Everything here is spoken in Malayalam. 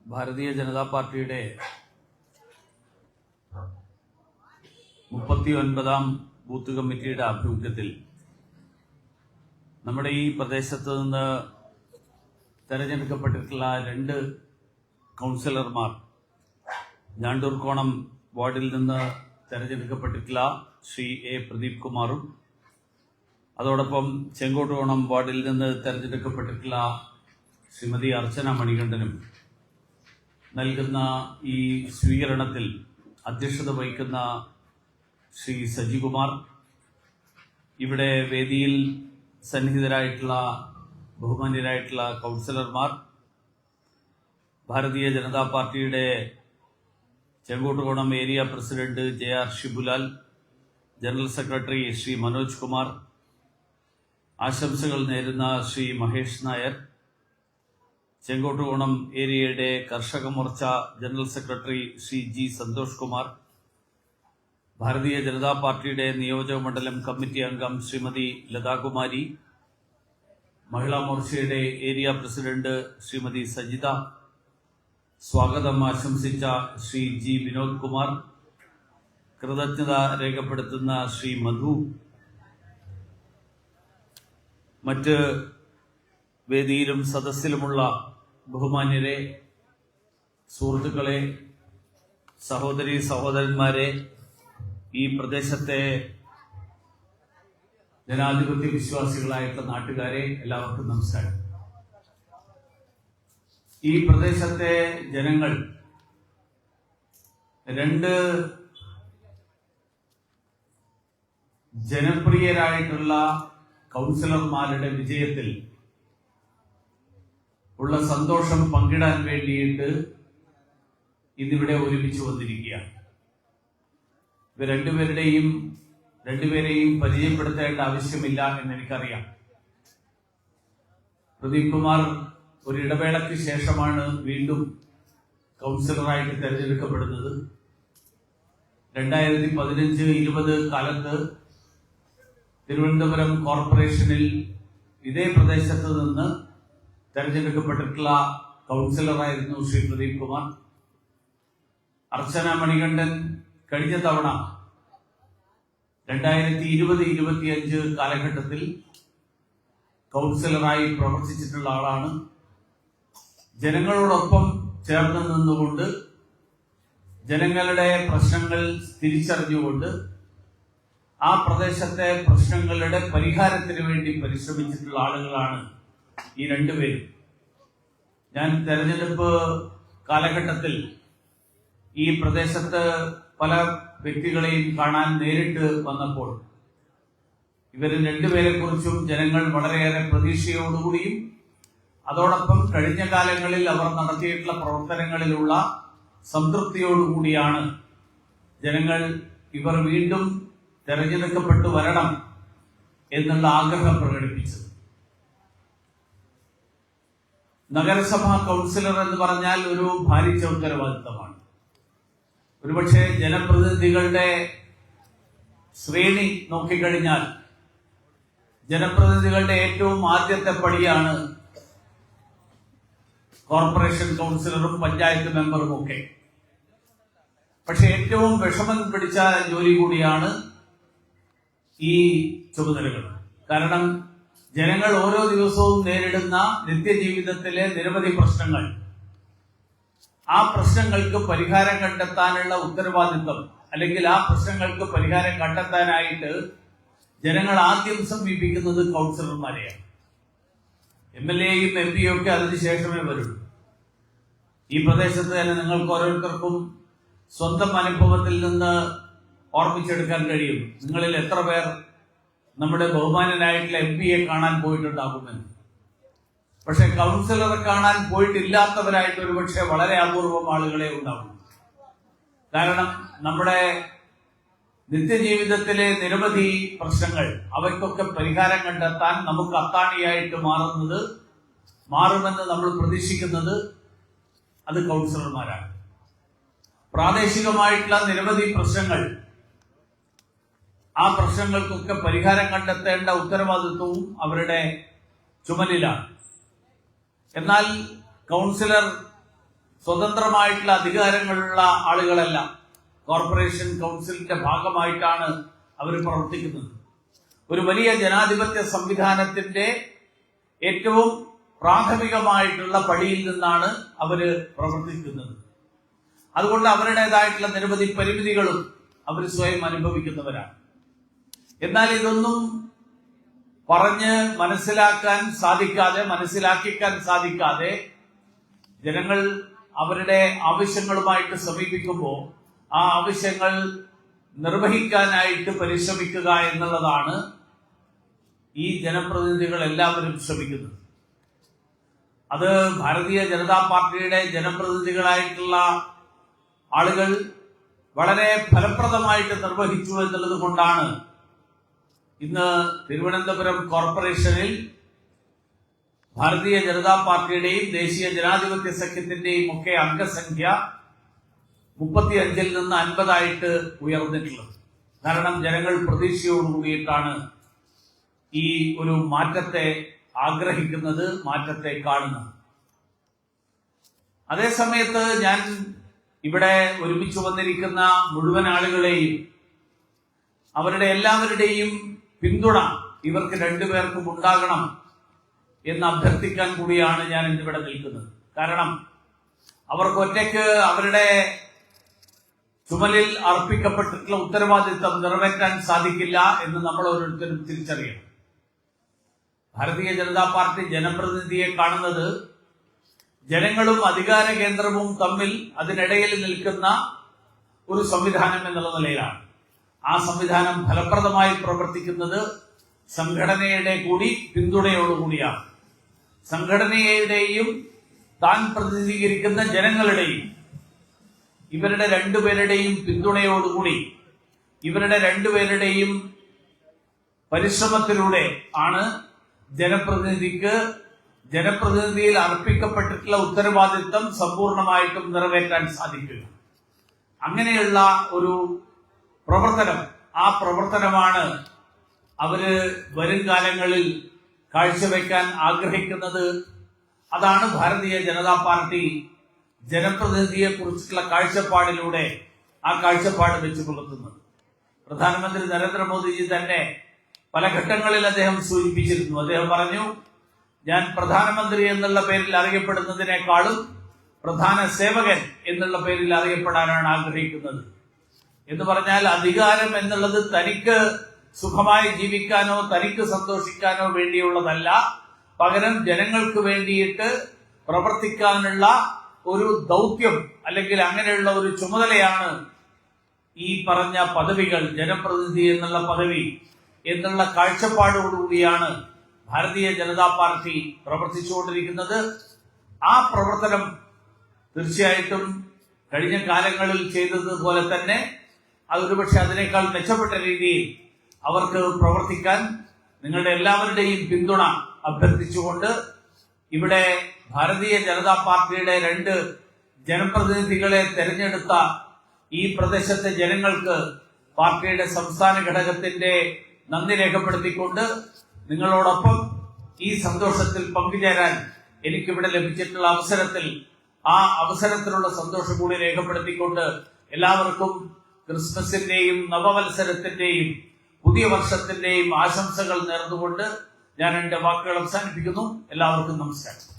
ഭാരതീയ ജനതാ പാർട്ടിയുടെ 39ാം ബൂത്ത് കമ്മിറ്റിയുടെ ആഭിമുഖ്യത്തിൽ നമ്മുടെ ഈ പ്രദേശത്ത് നിന്ന് തെരഞ്ഞെടുക്കപ്പെട്ടിട്ടുള്ള 2 കൗൺസിലർമാർ, ഞാണ്ടൂർക്കോണം വാർഡിൽ നിന്ന് തെരഞ്ഞെടുക്കപ്പെട്ടിട്ടുള്ള ശ്രീ എ പ്രദീപ് കുമാറും അതോടൊപ്പം ചെങ്കോട്ടുകോണം വാർഡിൽ നിന്ന് തെരഞ്ഞെടുക്കപ്പെട്ടിട്ടുള്ള ശ്രീമതി അർച്ചന മണികണ്ഠനും നൽകുന്ന ഈ സ്വീകരണത്തിൽ അധ്യക്ഷത വഹിക്കുന്ന ശ്രീ സജികുമാർ, ഇവിടെ വേദിയിൽ സന്നിഹിതരായിട്ടുള്ള ബഹുമാന്യരായിട്ടുള്ള കൗൺസിലർമാർ, ഭാരതീയ ജനതാ പാർട്ടിയുടെ Chenkottukonam area president JR Shibulal, general secretary Shri Manoj Kumar, ആശംസകൾ നേരുന്ന ശ്രീ മഹേഷ് നായർ, ചെങ്കോട്ടുകോണം ഏരിയയുടെ Karshaka Morcha general secretary Shri G Santhosh Kumar, Bharatiya Janata പാർട്ടിയുടെ നിയോജക മണ്ഡലം കമ്മിറ്റി അംഗം ശ്രീമതി ലതാകുമാരി, മഹിളാ മോർച്ചയുടെ ഏരിയ പ്രസിഡന്റ് ശ്രീമതി സജിത, സ്വാഗതം ആശംസിച്ച ശ്രീ G വിനോദ് കുമാർ, കൃതജ്ഞത രേഖപ്പെടുത്തുന്ന ശ്രീ മധു, മറ്റ് വേദിയിലും സദസ്സിലുമുള്ള ബഹുമാന്യരെ, സുഹൃത്തുക്കളെ, സഹോദരീ സഹോദരന്മാരെ, ഈ പ്രദേശത്തെ ജനാധിപത്യ വിശ്വാസികളായിട്ടുള്ള നാട്ടുകാരെ, എല്ലാവർക്കും നമസ്കാരം. ഈ പ്രദേശത്തെ ജനങ്ങൾ 2 ജനപ്രിയരായിട്ടുള്ള കൗൺസിലർമാരുടെ വിജയത്തിൽ ഉള്ള സന്തോഷം പങ്കിടാൻ വേണ്ടിയിട്ട് ഇന്നിവിടെ ഒരുമിച്ച് വന്നിരിക്കുകയാണ്. ഇവർ രണ്ടുപേരെയും പരിചയപ്പെടുത്തേണ്ട ആവശ്യമില്ല എന്നെനിക്കറിയാം. പ്രദീപ് കുമാർ ഒരു ഇടവേളയ്ക്ക് ശേഷമാണ് വീണ്ടും കൗൺസിലറായിട്ട് തെരഞ്ഞെടുക്കപ്പെടുന്നത്. 2015-20 കാലത്ത് തിരുവനന്തപുരം കോർപ്പറേഷനിൽ ഇതേ പ്രദേശത്ത് നിന്ന് തെരഞ്ഞെടുക്കപ്പെട്ടിട്ടുള്ള കൗൺസിലറായിരുന്നു ശ്രീ പ്രദീപ് കുമാർ. അർച്ചന മണികണ്ഠൻ കഴിഞ്ഞ തവണ 2020-25 കാലഘട്ടത്തിൽ കൗൺസിലറായി പ്രവർത്തിച്ചിട്ടുള്ള ആളാണ്. ജനങ്ങളോടൊപ്പം ചേർന്ന് നിന്നുകൊണ്ട് ജനങ്ങളുടെ പ്രശ്നങ്ങൾ തിരിച്ചറിഞ്ഞുകൊണ്ട് ആ പ്രദേശത്തെ പ്രശ്നങ്ങളുടെ പരിഹാരത്തിന് വേണ്ടി പരിശ്രമിച്ചിട്ടുള്ള ആളുകളാണ് ഈ 2 പേരും. ഞാൻ തെരഞ്ഞെടുപ്പ് കാലഘട്ടത്തിൽ ഈ പ്രദേശത്ത് പല വ്യക്തികളെയും കാണാൻ നേരിട്ട് വന്നപ്പോൾ ഇവര് 2 പേരെ കുറിച്ചും ജനങ്ങൾ വളരെയേറെ പ്രതീക്ഷയോടുകൂടിയും അതോടൊപ്പം കഴിഞ്ഞ കാലങ്ങളിൽ അവർ നടത്തിയിട്ടുള്ള പ്രവർത്തനങ്ങളിലുള്ള സംതൃപ്തിയോടുകൂടിയാണ് ജനങ്ങൾ ഇവർ വീണ്ടും തെരഞ്ഞെടുക്കപ്പെട്ടു വരണം എന്നുള്ള ആഗ്രഹം പ്രകടിപ്പിച്ചത്. നഗരസഭാ കൗൺസിലർ എന്ന് പറഞ്ഞാൽ ഒരു ഭാരിച്ച ഉത്തരവാദിത്തമാണ്. ഒരുപക്ഷെ ജനപ്രതിനിധികളുടെ ശ്രേണി നോക്കിക്കഴിഞ്ഞാൽ ജനപ്രതിനിധികളുടെ ഏറ്റവും ആദ്യത്തെ പടിയാണ് കോർപ്പറേഷൻ കൗൺസിലറും പഞ്ചായത്ത് മെമ്പറും ഒക്കെ. പക്ഷെ ഏറ്റവും വിഷമം പിടിച്ച ജോലി കൂടിയാണ് ഈ ചുമതലകൾ. കാരണം ജനങ്ങൾ ഓരോ ദിവസവും നേരിടുന്ന നിത്യജീവിതത്തിലെ നിരവധി പ്രശ്നങ്ങൾ, ആ പ്രശ്നങ്ങൾക്ക് പരിഹാരം കണ്ടെത്താനുള്ള ഉത്തരവാദിത്വം, അല്ലെങ്കിൽ ആ പ്രശ്നങ്ങൾക്ക് പരിഹാരം കണ്ടെത്താനായിട്ട് ജനങ്ങൾ ആദ്യം സമീപിക്കുന്നത് കൗൺസിലർമാരെയാണ്. MLAയും MP ഒക്കെ അതിനുശേഷമേ വരുള്ളൂ. ഈ പ്രദേശത്ത് തന്നെ നിങ്ങൾക്ക് ഓരോരുത്തർക്കും സ്വന്തം അനുഭവത്തിൽ നിന്ന് ഓർമ്മിച്ചെടുക്കാൻ കഴിയും നിങ്ങളിൽ എത്ര പേർ നമ്മുടെ ബഹുമാനനായിട്ടുള്ള MP-യെ കാണാൻ പോയിട്ടുണ്ടാകുമെന്ന്. പക്ഷെ കൗൺസിലറെ കാണാൻ പോയിട്ടില്ലാത്തവരായിട്ട് ഒരുപക്ഷെ വളരെ അപൂർവം ആളുകളെ ഉണ്ടാകും. കാരണം നമ്മുടെ നിത്യജീവിതത്തിലെ നിരവധി പ്രശ്നങ്ങൾ, അവയ്ക്കൊക്കെ പരിഹാരം കണ്ടെത്താൻ നമുക്ക് അത്താണിയായിട്ട് മാറുമെന്ന് നമ്മൾ പ്രതീക്ഷിക്കുന്നത് അത് കൗൺസിലർമാരാണ്. പ്രാദേശികമായിട്ടുള്ള നിരവധി പ്രശ്നങ്ങൾ, ആ പ്രശ്നങ്ങൾക്കൊക്കെ പരിഹാരം കണ്ടെത്തേണ്ട ഉത്തരവാദിത്വവും അവരുടെ ചുമലിലാണ്. എന്നാൽ കൗൺസിലർ സ്വതന്ത്രമായിട്ടുള്ള അധികാരങ്ങളുള്ള ആളുകളല്ല. കോർപ്പറേഷൻ കൗൺസിലിന്റെ ഭാഗമായിട്ടാണ് അവർ പ്രവർത്തിക്കുന്നത്. ഒരു വലിയ ജനാധിപത്യ സംവിധാനത്തിന്റെ ഏറ്റവും പ്രാഥമികമായിട്ടുള്ള പടിയിൽ നിന്നാണ് അവര് പ്രവർത്തിക്കുന്നത്. അതുകൊണ്ട് അവരുടേതായിട്ടുള്ള നിരവധി പരിമിതികളും അവർ സ്വയം അനുഭവിക്കുന്നവരാണ്. എന്നാൽ ഇതൊന്നും പറഞ്ഞ് മനസ്സിലാക്കിക്കാൻ സാധിക്കാതെ ജനങ്ങൾ അവരുടെ ആവശ്യങ്ങളുമായിട്ട് സമീപിക്കുമ്പോൾ ആ ആവശ്യങ്ങൾ നിർവഹിക്കാനായിട്ട് പരിശ്രമിക്കുക എന്നുള്ളതാണ് ഈ ജനപ്രതിനിധികൾ എല്ലാവരും ശ്രമിക്കുന്നത്. അത് ഭാരതീയ ജനതാ പാർട്ടിയുടെ ജനപ്രതിനിധികളായിട്ടുള്ള ആളുകൾ വളരെ ഫലപ്രദമായിട്ട് നിർവഹിച്ചു എന്നുള്ളത് കൊണ്ടാണ് ഇന്ന് തിരുവനന്തപുരം കോർപ്പറേഷനിൽ ഭാരതീയ ജനതാ പാർട്ടിയുടെയും ദേശീയ ജനാധിപത്യ സഖ്യത്തിന്റെയും ഒക്കെ അംഗസംഖ്യ 35 നിന്ന് 50 ഉയർന്നിട്ടുള്ളത്. കാരണം ജനങ്ങൾ പ്രതീക്ഷയോടുകൂടിയിട്ടാണ് ഈ ഒരു മാറ്റത്തെ ആഗ്രഹിക്കുന്നത്, മാറ്റത്തെ കാണുന്നത്. അതേസമയത്ത് ഞാൻ ഇവിടെ ഒരുമിച്ച് വന്നിരിക്കുന്ന മുഴുവൻ ആളുകളെയും അവരുടെ എല്ലാവരുടെയും പിന്തുണ ഇവർക്ക് രണ്ടുപേർക്കും ഉണ്ടാകണം എന്ന് അഭ്യർത്ഥിക്കാൻ കൂടിയാണ് ഞാൻ ഇന്നിവിടെ നിൽക്കുന്നത്. കാരണം അവർക്ക് ഒറ്റയ്ക്ക് അവരുടെ ചുമലിൽ അർപ്പിക്കപ്പെട്ടിട്ടുള്ള ഉത്തരവാദിത്തം നിറവേറ്റാൻ സാധിക്കില്ല എന്ന് നമ്മൾ ഓരോരുത്തരും തിരിച്ചറിയണം. ഭാരതീയ ജനതാ പാർട്ടി ജനപ്രതിനിധിയെ കാണുന്നത് ജനങ്ങളും അധികാര കേന്ദ്രവും തമ്മിൽ അതിനിടയിൽ നിൽക്കുന്ന ഒരു സംവിധാനം എന്നുള്ള നിലയിലാണ്. ആ സംവിധാനം ഫലപ്രദമായി പ്രവർത്തിക്കുന്നത് സംഘടനയുടെ കൂടി പിന്തുണയോടുകൂടിയാണ്. സംഘടനയുടെയും താൻ പ്രതിനിധീകരിക്കുന്ന ജനങ്ങളുടെയും ഇവരുടെ രണ്ടുപേരുടെയും പിന്തുണയോടുകൂടി ഇവരുടെ രണ്ടുപേരുടെയും പരിശ്രമത്തിലൂടെ ആണ് ജനപ്രതിനിധിയിൽ അർപ്പിക്കപ്പെട്ടിട്ടുള്ള ഉത്തരവാദിത്തം സമ്പൂർണമായിട്ടും നിറവേറ്റാൻ സാധിക്കുക. അങ്ങനെയുള്ള ഒരു പ്രവർത്തനം, ആ പ്രവർത്തനമാണ് അവര് വരും കാലങ്ങളിൽ കാഴ്ചവെക്കാൻ ആഗ്രഹിക്കുന്നത്. അതാണ് ഭാരതീയ ജനതാ പാർട്ടി ജനപ്രതിനിധിയെ കുറിച്ചുള്ള കാഴ്ചപ്പാടിലൂടെ ആ കാഴ്ചപ്പാട് വെച്ച് പുലർത്തുന്നത്. പ്രധാനമന്ത്രി നരേന്ദ്രമോദിജി തന്നെ പല ഘട്ടങ്ങളിൽ അദ്ദേഹം സൂചിപ്പിച്ചിരുന്നു. അദ്ദേഹം പറഞ്ഞു, ഞാൻ പ്രധാനമന്ത്രി എന്നുള്ള പേരിൽ അറിയപ്പെടുന്നതിനേക്കാളും പ്രധാന സേവകൻ എന്നുള്ള പേരിൽ അറിയപ്പെടാനാണ് ആഗ്രഹിക്കുന്നത് എന്ന് പറഞ്ഞാൽ അധികാരം എന്നുള്ളത് തനിക്ക് സുഖമായി ജീവിക്കാനോ തനിക്ക് സന്തോഷിക്കാനോ വേണ്ടിയുള്ളതല്ല, പകരം ജനങ്ങൾക്ക് വേണ്ടിയിട്ട് പ്രവർത്തിക്കാനുള്ള ഒരു ദൗത്യം അല്ലെങ്കിൽ അങ്ങനെയുള്ള ഒരു ചുമതലയാണ് ഈ പറഞ്ഞ പദവികൾ, ജനപ്രതിനിധി എന്നുള്ള പദവി എന്നുള്ള കാഴ്ചപ്പാടോടുകൂടിയാണ് ഭാരതീയ ജനതാ പാർട്ടി പ്രവർത്തിച്ചുകൊണ്ടിരിക്കുന്നത്. ആ പ്രവർത്തനം തീർച്ചയായിട്ടും കഴിഞ്ഞ കാലങ്ങളിൽ ചെയ്തതുപോലെ തന്നെ അതൊരുപക്ഷെ അതിനേക്കാൾ മെച്ചപ്പെട്ട രീതിയിൽ അവർക്ക് പ്രവർത്തിക്കാൻ നിങ്ങളുടെ എല്ലാവരുടെയും പിന്തുണ അഭ്യർത്ഥിച്ചുകൊണ്ട് ഇവിടെ ഭാരതീയ ജനതാ പാർട്ടിയുടെ 2 ജനപ്രതിനിധികളെ തെരഞ്ഞെടുത്ത ഈ പ്രദേശത്തെ ജനങ്ങൾക്ക് പാർട്ടിയുടെ സംസ്ഥാന ഘടകത്തിന്റെ നന്ദി രേഖപ്പെടുത്തിക്കൊണ്ട് നിങ്ങളോടൊപ്പം ഈ സന്തോഷത്തിൽ പങ്കുചേരാൻ എനിക്കിവിടെ ലഭിച്ചിട്ടുള്ള അവസരത്തിലുള്ള സന്തോഷം കൂടി രേഖപ്പെടുത്തിക്കൊണ്ട് എല്ലാവർക്കും ക്രിസ്മസിന്റെയും നവവത്സരത്തിന്റെയും പുതിയ വർഷത്തിന്റെയും ആശംസകൾ നേർന്നുകൊണ്ട് ഞാൻ എന്റെ വാക്കുകൾ അവസാനിപ്പിക്കുന്നു. എല്ലാവർക്കും നമസ്കാരം.